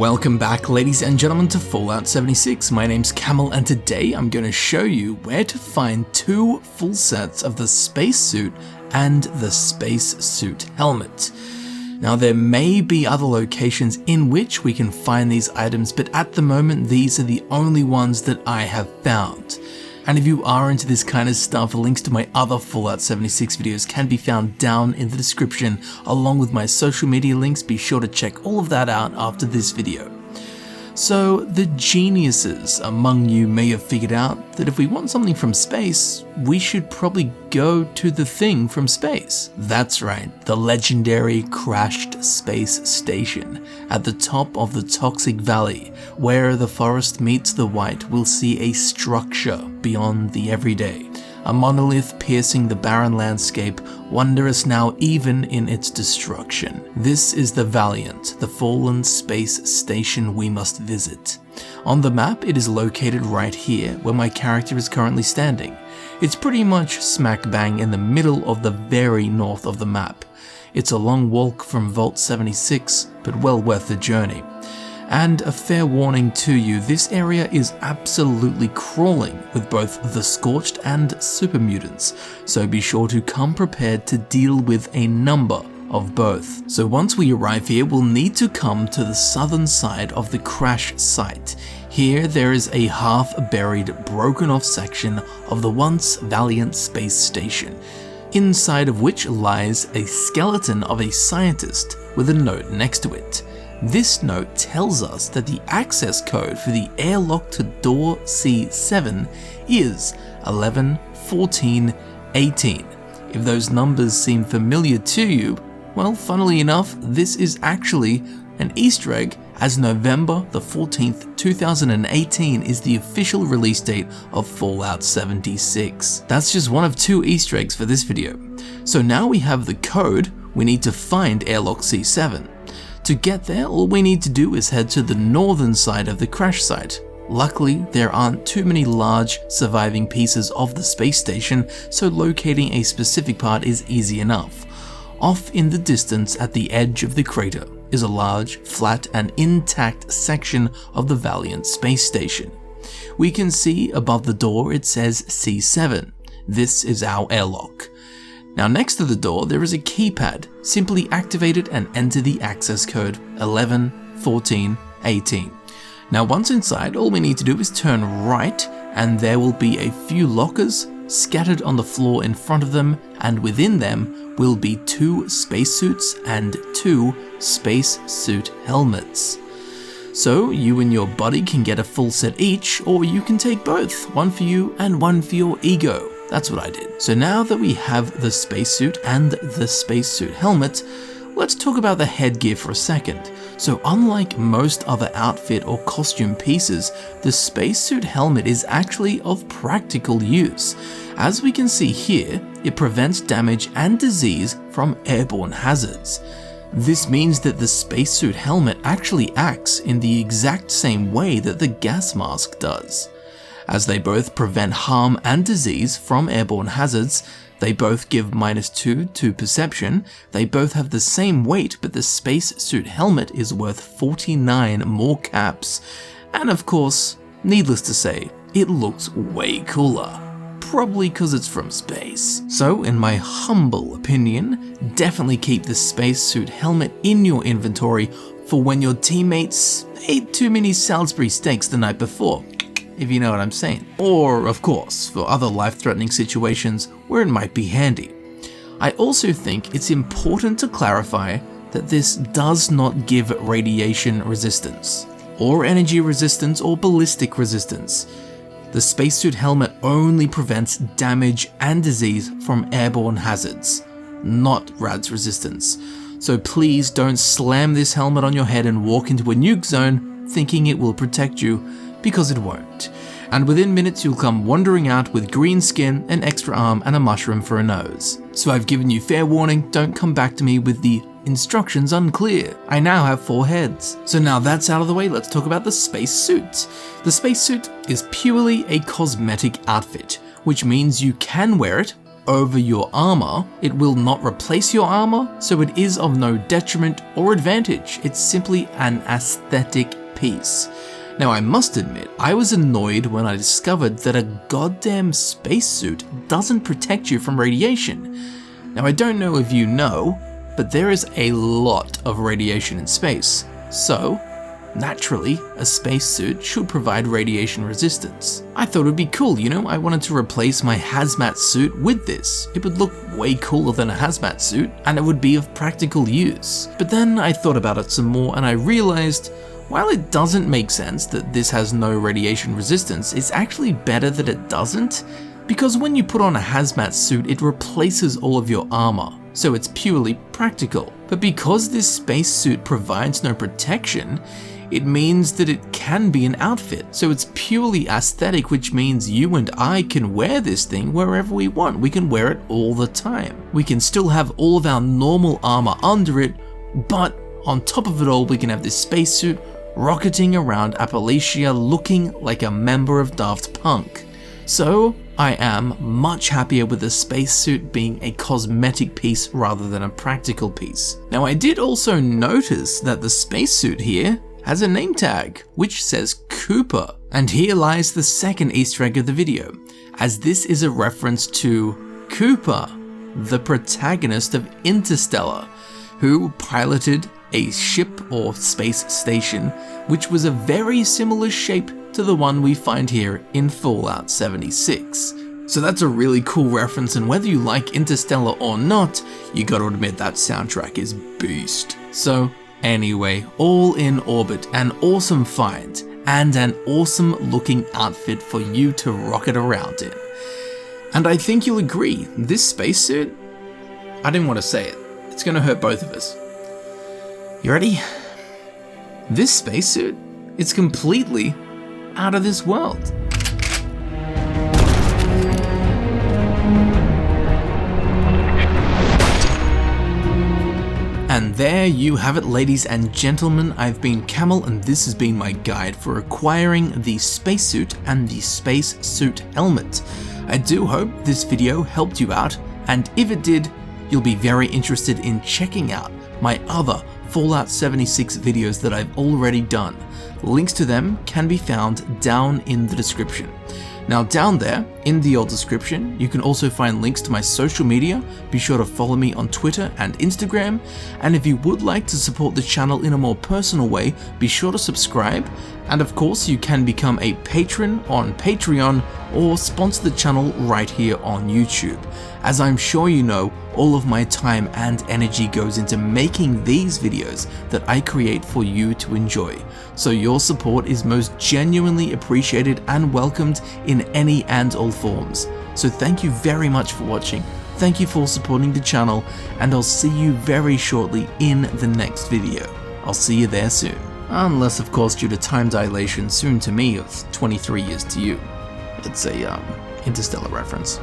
Welcome back, ladies and gentlemen, to Fallout 76. My name's Camel, and today I'm going to show you where to find two full sets of the spacesuit and the spacesuit helmet. Now, there may be other locations in which we can find these items, but at the moment these are the only ones that I have found. And if you are into this kind of stuff, links to my other Fallout 76 videos can be found down in the description, along with my social media links. Be sure to check all of that out after this video. So, the geniuses among you may have figured out that if we want something from space, we should probably go to the thing from space. That's right, the legendary crashed space station at the top of the Toxic Valley. Where the forest meets the white, we'll see a structure beyond the everyday. A monolith piercing the barren landscape, wondrous now even in its destruction. This is the Valiant, the fallen space station we must visit. On the map, it is located right here, where my character is currently standing. It's pretty much smack bang in the middle of the very north of the map. It's a long walk from Vault 76, but well worth the journey. And a fair warning to you, this area is absolutely crawling with both the Scorched and Super Mutants, so be sure to come prepared to deal with a number of both. So once we arrive here, we'll need to come to the southern side of the crash site. Here there is a half-buried, broken off section of the once Valiant space station, inside of which lies a skeleton of a scientist with a note next to it. This note tells us that the access code for the airlock to door C7 is 111418. If those numbers seem familiar to you, well, funnily enough, this is actually an Easter egg, as November the 14th, 2018 is the official release date of Fallout 76. That's just one of two Easter eggs for this video. So now we have the code, we need to find airlock C7. To get there, all we need to do is head to the northern side of the crash site. Luckily, there aren't too many large surviving pieces of the space station, so locating a specific part is easy enough. Off in the distance at the edge of the crater is a large, flat and intact section of the Valiant space station. We can see above the door it says C7. This is our airlock. Now next to the door there is a keypad. Simply activate it and enter the access code 111418. Now once inside, all we need to do is turn right and there will be a few lockers scattered on the floor in front of them, and within them will be two spacesuits and two spacesuit helmets. So you and your buddy can get a full set each, or you can take both, one for you and one for your ego. That's what I did. So now that we have the spacesuit and the spacesuit helmet, let's talk about the headgear for a second. So unlike most other outfit or costume pieces, the spacesuit helmet is actually of practical use. As we can see here, it prevents damage and disease from airborne hazards. This means that the spacesuit helmet actually acts in the exact same way that the gas mask does. As they both prevent harm and disease from airborne hazards, they both give -2 to perception, they both have the same weight, but the spacesuit helmet is worth 49 more caps. And of course, needless to say, it looks way cooler. Probably because it's from space. So, in my humble opinion, definitely keep the spacesuit helmet in your inventory for when your teammates ate too many Salisbury steaks the night before, if you know what I'm saying. Or, of course, for other life-threatening situations where it might be handy. I also think it's important to clarify that this does not give radiation resistance, or energy resistance, or ballistic resistance. The spacesuit helmet only prevents damage and disease from airborne hazards, not RADS resistance. So please don't slam this helmet on your head and walk into a nuke zone thinking it will protect you, because it won't. And within minutes you'll come wandering out with green skin, an extra arm and a mushroom for a nose. So I've given you fair warning, don't come back to me with the instructions unclear. I now have 4 heads. So now that's out of the way, let's talk about the spacesuit. The spacesuit is purely a cosmetic outfit, which means you can wear it over your armor. It will not replace your armor, so it is of no detriment or advantage. It's simply an aesthetic piece. Now I must admit, I was annoyed when I discovered that a goddamn spacesuit doesn't protect you from radiation. Now I don't know if you know, but there is a lot of radiation in space. So, naturally, a spacesuit should provide radiation resistance. I thought it would be cool, you know, I wanted to replace my hazmat suit with this. It would look way cooler than a hazmat suit, and it would be of practical use. But then I thought about it some more and I realized, while it doesn't make sense that this has no radiation resistance, it's actually better that it doesn't, because when you put on a hazmat suit, it replaces all of your armor, so it's purely practical. But because this spacesuit provides no protection, it means that it can be an outfit, so it's purely aesthetic, which means you and I can wear this thing wherever we want. We can wear it all the time. We can still have all of our normal armor under it, but on top of it all, we can have this spacesuit rocketing around Appalachia looking like a member of Daft Punk. So I am much happier with the spacesuit being a cosmetic piece rather than a practical piece. Now I did also notice that the spacesuit here has a name tag, which says Cooper. And here lies the second Easter egg of the video, as this is a reference to Cooper, the protagonist of Interstellar, who piloted a ship or space station which was a very similar shape to the one we find here in Fallout 76. So that's a really cool reference, and whether you like Interstellar or not, you gotta admit that soundtrack is beast. So anyway, all in orbit, an awesome find, and an awesome looking outfit for you to rocket around in. And I think you'll agree, this spacesuit, I didn't want to say it, it's gonna hurt both of us. You ready? This spacesuit, it's completely out of this world. And there you have it, ladies and gentlemen. I've been Camel, and this has been my guide for acquiring the spacesuit and the spacesuit helmet. I do hope this video helped you out, and if it did, you'll be very interested in checking out my other Fallout 76 videos that I've already done. Links to them can be found down in the description. Now down there, in the old description, you can also find links to my social media. Be sure to follow me on Twitter and Instagram, and if you would like to support the channel in a more personal way, be sure to subscribe, and of course you can become a patron on Patreon or sponsor the channel right here on YouTube. As I'm sure you know, all of my time and energy goes into making these videos that I create for you to enjoy. So your support is most genuinely appreciated and welcomed in any and all forms. So thank you very much for watching, thank you for supporting the channel, and I'll see you very shortly in the next video. I'll see you there soon. Unless of course due to time dilation, soon to me of 23 years to you. It's a Interstellar reference.